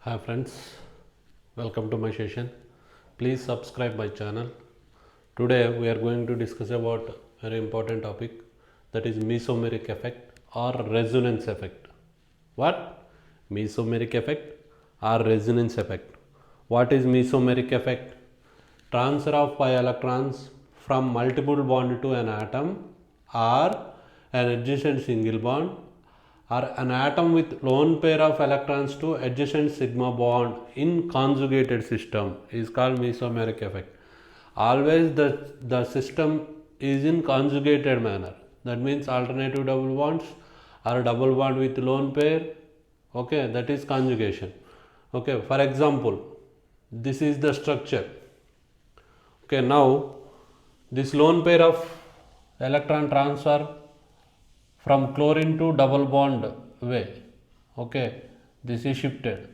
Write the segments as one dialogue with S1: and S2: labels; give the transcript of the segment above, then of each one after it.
S1: Hi friends, welcome to my session. Please subscribe my channel. Today we are going to discuss about very important topic, that is mesomeric effect or resonance effect. What? Mesomeric effect or resonance effect. What is mesomeric effect? Transfer of pi electrons from multiple bond to an atom or an adjacent single bond, or an atom with lone pair of electrons to adjacent sigma bond in conjugated system is called mesomeric effect. Always the system is in conjugated manner. That means alternative double bonds or double bond with lone pair. Okay, that is conjugation. Okay, for example, this is the structure. Okay, now this lone pair of electron transfer from chlorine to double bond way. Okay, this is shifted.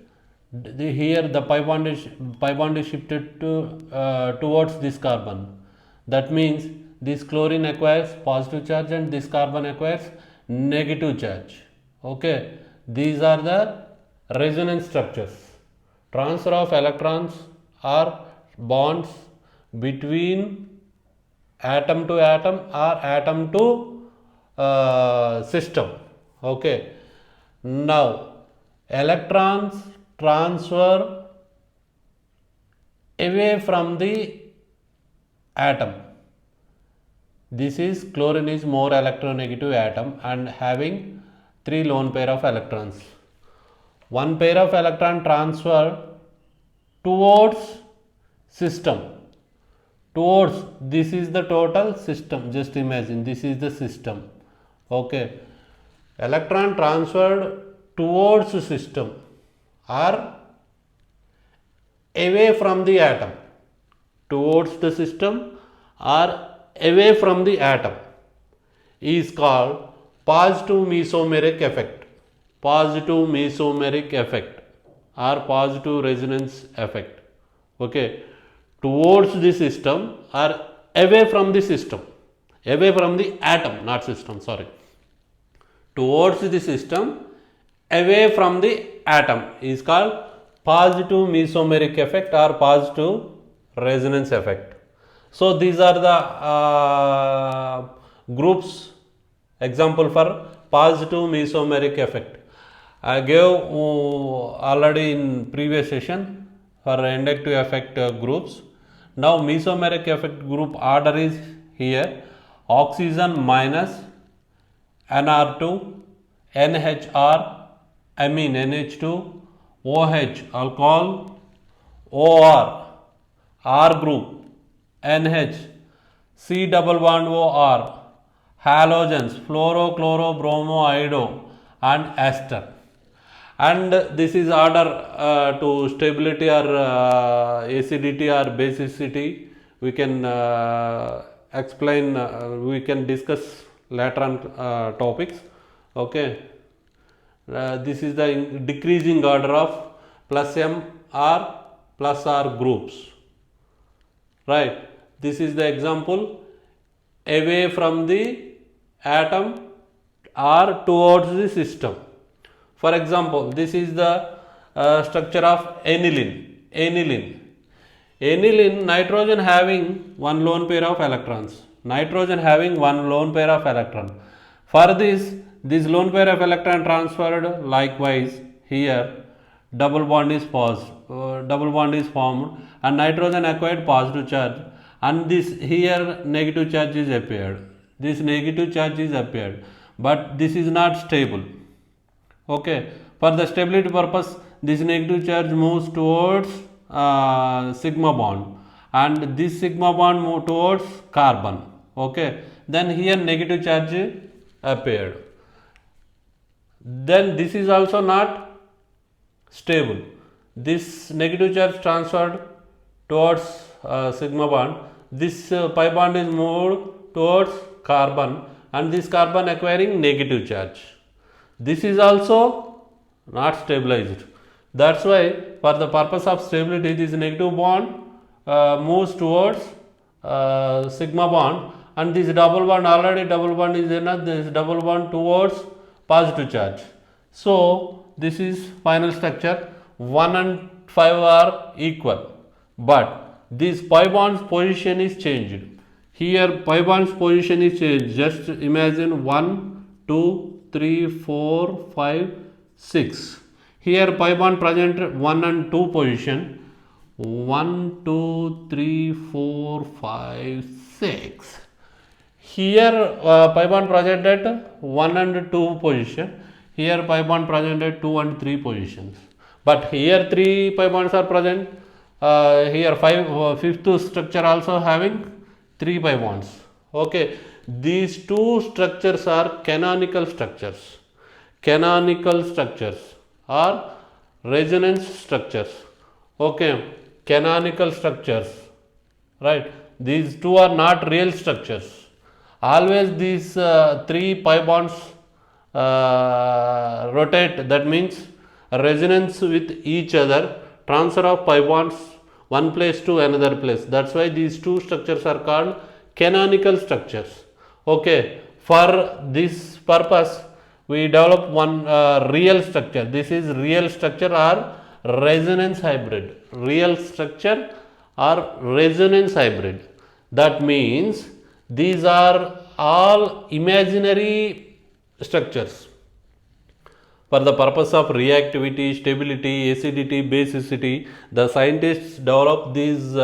S1: Here the pi bond is shifted to towards this carbon. That means this chlorine acquires positive charge and this carbon acquires negative charge. Okay, these are the resonance structures. Transfer of electrons or bonds between atom to atom or atom to system. Okay, now electrons transfer away from the atom. This is chlorine is more electronegative atom and having 3 lone pair of electrons. One pair of electron transfer towards system. Towards, this is the total system. Just imagine this is the system. Okay, electron transferred towards system or away from the atom, towards the system or away from the atom is called positive mesomeric effect, positive mesomeric effect or positive resonance effect. Okay, towards the system or away from the system, away from the atom, not system, sorry, towards the system, away from the atom is called positive mesomeric effect or positive resonance effect. So these are the groups, example for positive mesomeric effect. I gave already in previous session for inductive effect groups. Now mesomeric effect group order is here: oxygen minus Nr2, NHR, amine NH2, OH alcohol, OR, R group, NH, C double bond OR, halogens, fluoro, chloro, bromo, iodo and ester. And this is order to stability or acidity or basicity. We can explain, we can discuss later on topics. Okay, this is the decreasing order of plus M or plus R groups. Right, this is the example away from the atom or towards the system. For example, this is the structure of aniline. Aniline, nitrogen having one lone pair of electrons. Nitrogen having one lone pair of electron. For this lone pair of electron transferred likewise here double bond is formed and nitrogen acquired positive charge, and this here negative charge is appeared. This negative charge is appeared, but this is not stable. Okay, for the stability purpose, this negative charge moves towards sigma bond and this sigma bond move towards carbon. Okay, then here negative charge appeared. Then this is also not stable. This negative charge transferred towards sigma bond. This pi bond is moved towards carbon and this carbon acquiring negative charge. This is also not stabilized. That's why for the purpose of stability, this negative bond moves towards sigma bond, and this double bond, already double bond is enough, this double bond towards positive charge. So this is final structure. 1 and 5 are equal, but this pi bond's position is changed. Here pi bond's position is changed. Just imagine 1, 2, 3, 4, 5, 6. Here pi bond present 1 and 2 position. 1, 2, 3, 4, 5, 6. Here pi bond present at 1 and 2 position. Here pi bond present at 2 and 3 positions. But here 3 pi bonds are present. Here fifth structure also having 3 pi bonds. Okay, these two structures are canonical structures. Canonical structures or resonance structures. Okay, canonical structures, right? These two are not real structures. Always these 3 pi bonds rotate, that means resonance with each other, transfer of pi bonds one place to another place. That's why these two structures are called canonical structures. Okay, for this purpose we develop one real structure. This is real structure or resonance hybrid. Real structure or resonance hybrid. That means these are all imaginary structures. For the purpose of reactivity, stability, acidity, basicity, the scientists develop these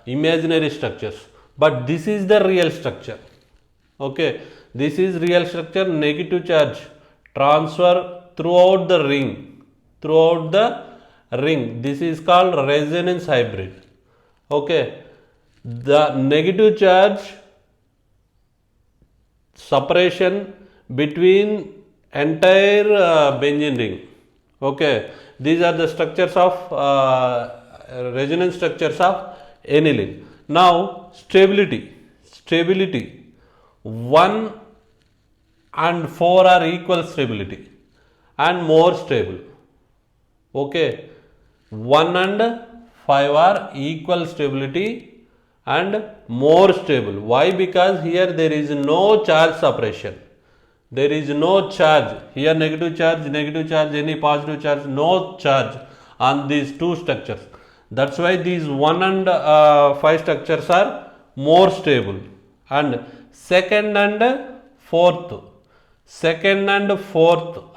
S1: imaginary structures. But this is the real structure. Okay, this is real structure. Negative charge transfer throughout the ring. Throughout the ring. This is called resonance hybrid. Okay, the negative charge separation between entire benzene ring. Okay, these are the structures of resonance structures of aniline. Now stability. 1 and 4 are equal stability and more stable. Okay, 1 and 5 are equal stability and more stable. Why? Because here there is no charge separation. There is no charge. Here negative charge, any positive charge, no charge on these two structures. That's why these 1 and 5 structures are more stable. And second and fourth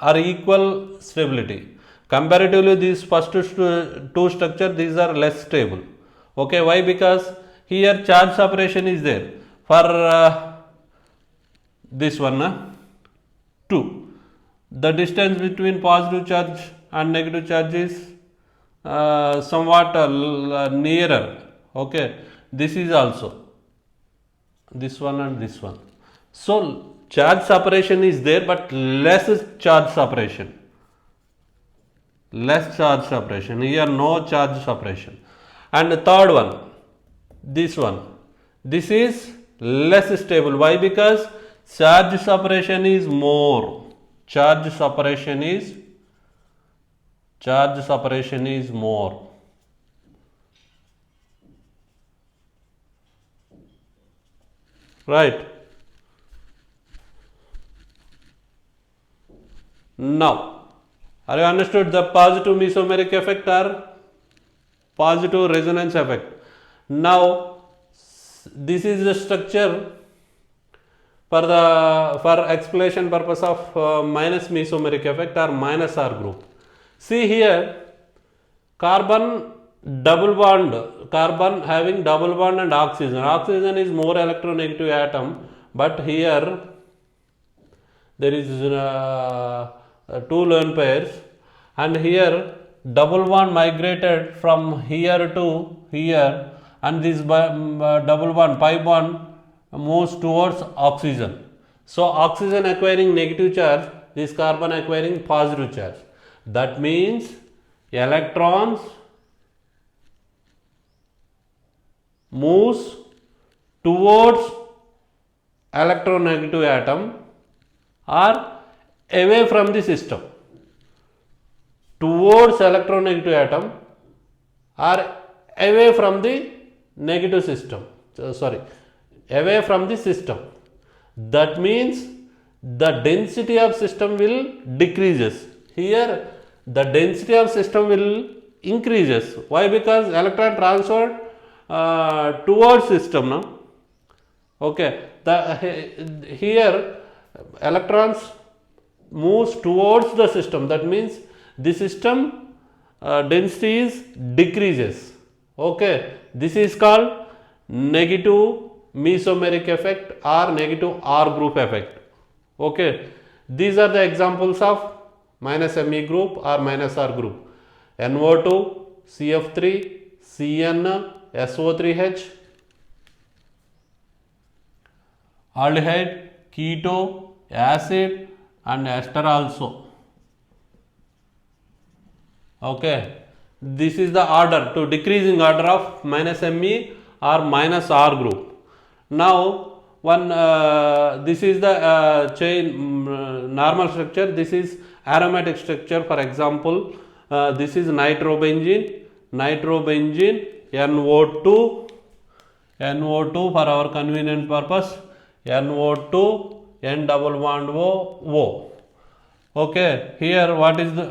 S1: are equal stability. Comparatively, these first two structures, these are less stable. Okay, why? Because here charge separation is there. For this one, 2. The distance between positive charge and negative charge is somewhat nearer. Okay, this is also this one and this one. So charge separation is there, but less charge separation. Less charge separation. Here no charge separation. And the third one, this one. This is less stable. Why? Because charge separation is more. Charge separation is more. Right. Now, are you understood the positive mesomeric effect or positive resonance effect? Now, this is the structure for explanation purpose of minus mesomeric effect or minus R group. See here, carbon having double bond and oxygen. Oxygen is more electronegative atom, but here there is 2 lone pairs, and here double bond migrated from here to here, and this double bond, pi bond, moves towards oxygen. So oxygen acquiring negative charge, this carbon acquiring positive charge. That means electrons moves towards electronegative atom or away from the system. Towards electronegative atom or away from the negative system. Away from the system. That means the density of system will decreases. Here the density of system will increases. Why? Because electron transferred towards system now. Okay, here electrons moves towards the system, that means the system density is decreases. Okay, this is called negative mesomeric effect or negative R group effect. Okay, these are the examples of minus Me group or minus R group: NO2, CF3, CN, SO3H, aldehyde, keto, acid and ester also. Okay, this is the order to decreasing order of minus Me or minus R group. Now this is the chain normal structure, this is aromatic structure. For example, this is nitrobenzene, NO2 for our convenient purpose, NO2, N double bond O. Okay, here what is the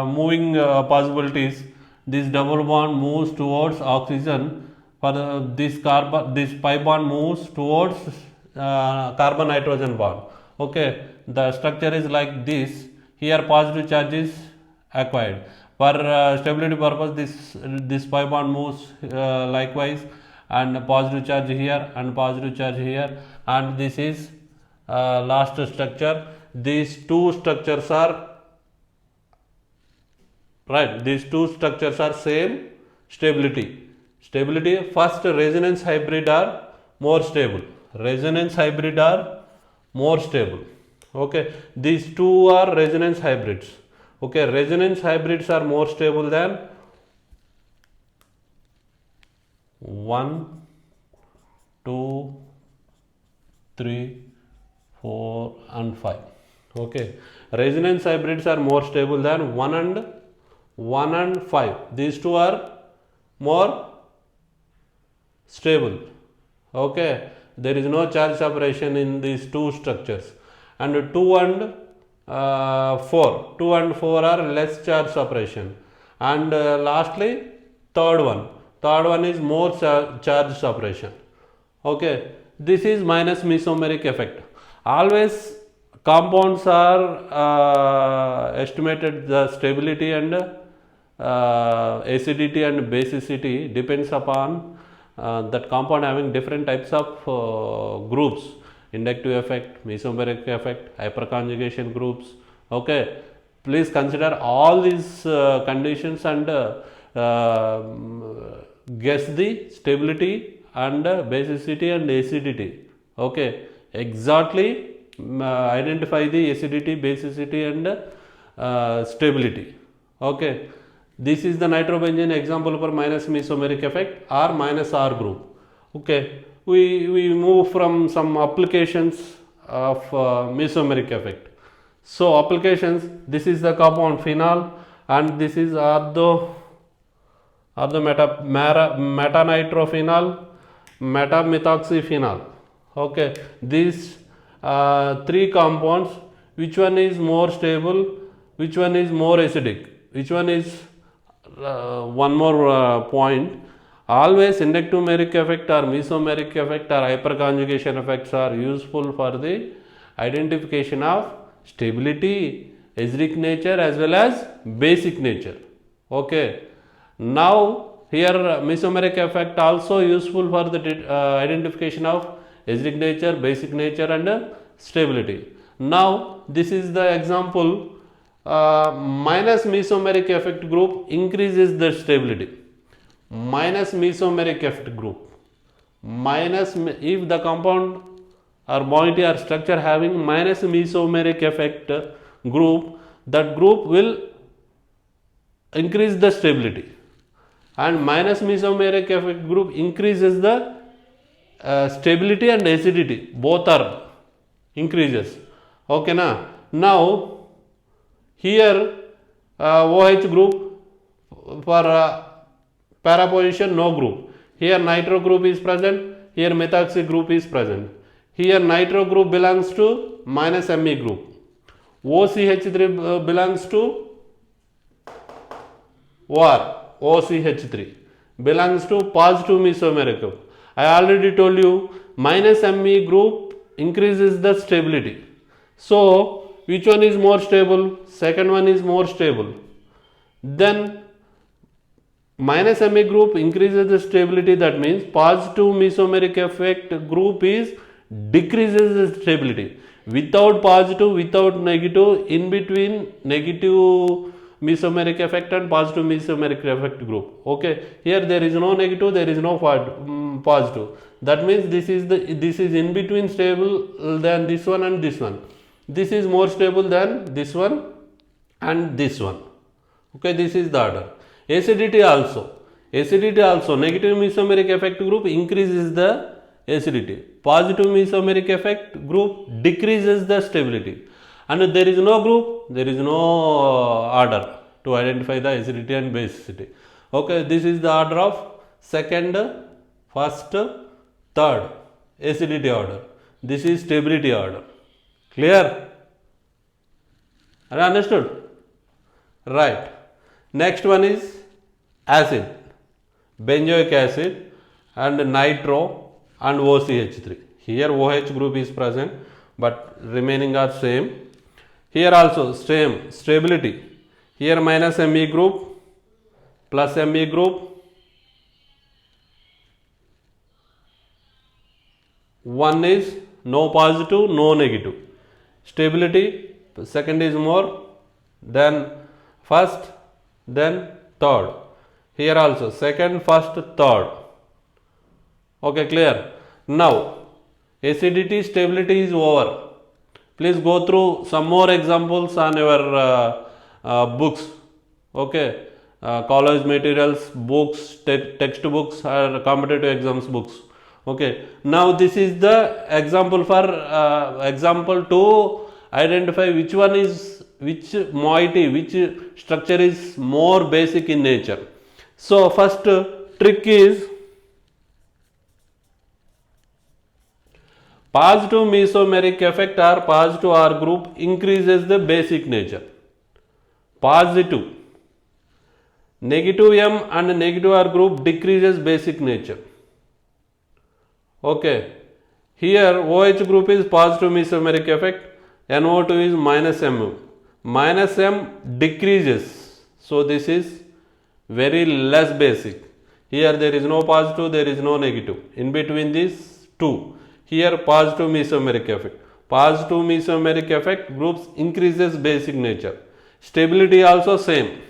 S1: moving possibilities? This double bond moves towards oxygen. For this pi bond moves towards carbon nitrogen bond. Okay, the structure is like this. Here positive charge is acquired. For stability purpose, this pi bond moves likewise, and positive charge here and positive charge here, and this is last structure. These two structures are right. These two structures are same stability. First, resonance hybrid are more stable. Okay, these two are resonance hybrids. Okay, resonance hybrids are more stable than 1, 2, 3, 4 and 5. Okay, resonance hybrids are more stable than 1 and 5. These two are more stable. Okay, there is no charge separation in these two structures. And 2 and 4 are less charge separation. And lastly, third one is more charge separation. Okay, this is minus mesomeric effect. Always compounds are estimated, the stability and acidity and basicity depends upon that compound having different types of groups: inductive effect, mesomeric effect, hyperconjugation groups. Okay, please consider all these conditions and guess the stability and basicity and acidity. Okay, exactly identify the acidity, basicity and stability. Okay, this is the nitrobenzene example for minus mesomeric effect or minus R group. Okay, we move from some applications of mesomeric effect. So applications: this is the compound phenol and this is metanitrophenol, metamethoxyphenol. Okay, these three compounds, which one is more stable, which one is more acidic, which one is one more point: always inductive mesomeric effect or mesomeric effect or hyperconjugation effects are useful for the identification of stability, acidic nature as well as basic nature. Okay, now here mesomeric effect also useful for the identification of acidic nature, basic nature and stability. Now this is the example. Minus mesomeric effect group increases the stability. Minus mesomeric effect group, if the compound or moiety or structure having minus mesomeric effect group, that group will increase the stability, and minus mesomeric effect group increases the stability and acidity, both are increases. Okay, now here OH group for para position no group. Here nitro group is present, here methoxy group is present. Here nitro group belongs to minus Me group. OCH3 belongs to what? OCH3 belongs to positive mesomeric group. I already told you minus Me group increases the stability. So which one is more stable? Second one is more stable. Then minus Me group increases the stability, that means positive mesomeric effect group is decreases the stability. Without positive, without negative, in between negative mesomeric effect and positive mesomeric effect group. Okay, here there is no negative, there is no positive. That means this is in between stable than this one and this one. This is more stable than this one and this one. Okay, this is the order. Acidity also negative mesomeric effect group increases the acidity. Positive mesomeric effect group decreases the stability. And there is no group, there is no order to identify the acidity and basicity. Okay, this is the order of second, first, third acidity order. This is stability order. Clear? Are you understood? Right. Next one is acid, benzoic acid and nitro and OCH3. Here OH group is present, but remaining are same. Here also same stability. Here minus Me group plus Me group. One is no positive, no negative. Stability, second is more, then first, then third. Here also second, first, third. Okay, clear? Now acidity, stability is over. Please go through some more examples on your books. Okay, college materials, books, textbooks or competitive exams books. Okay, now this is the example for example to identify which one is which moiety, which structure is more basic in nature. So first trick is positive mesomeric effect or positive R group increases the basic nature. Positive. Negative M and negative R group decreases basic nature. Okay. Here OH group is positive mesomeric effect. NO2 is minus M. Minus M decreases. So this is very less basic. Here there is no positive, there is no negative. In between these two. Here positive mesomeric effect. Positive mesomeric effect groups increases basic nature. Stability also same.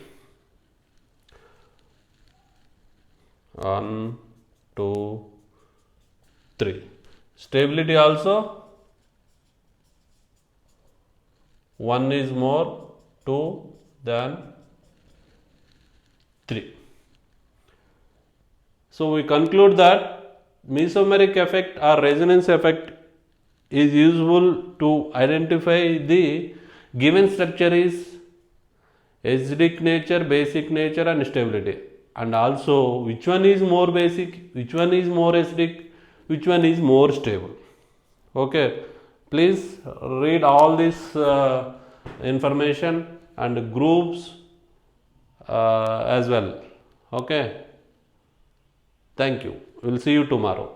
S1: 1, 2, 3. Stability also 1 is more, 2 than 3. So we conclude that mesomeric effect or resonance effect is useful to identify the given structure is acidic nature, basic nature and stability, and also which one is more basic, which one is more acidic, which one is more stable. Okay, please read all this information and groups as well. Okay, thank you. We will see you tomorrow.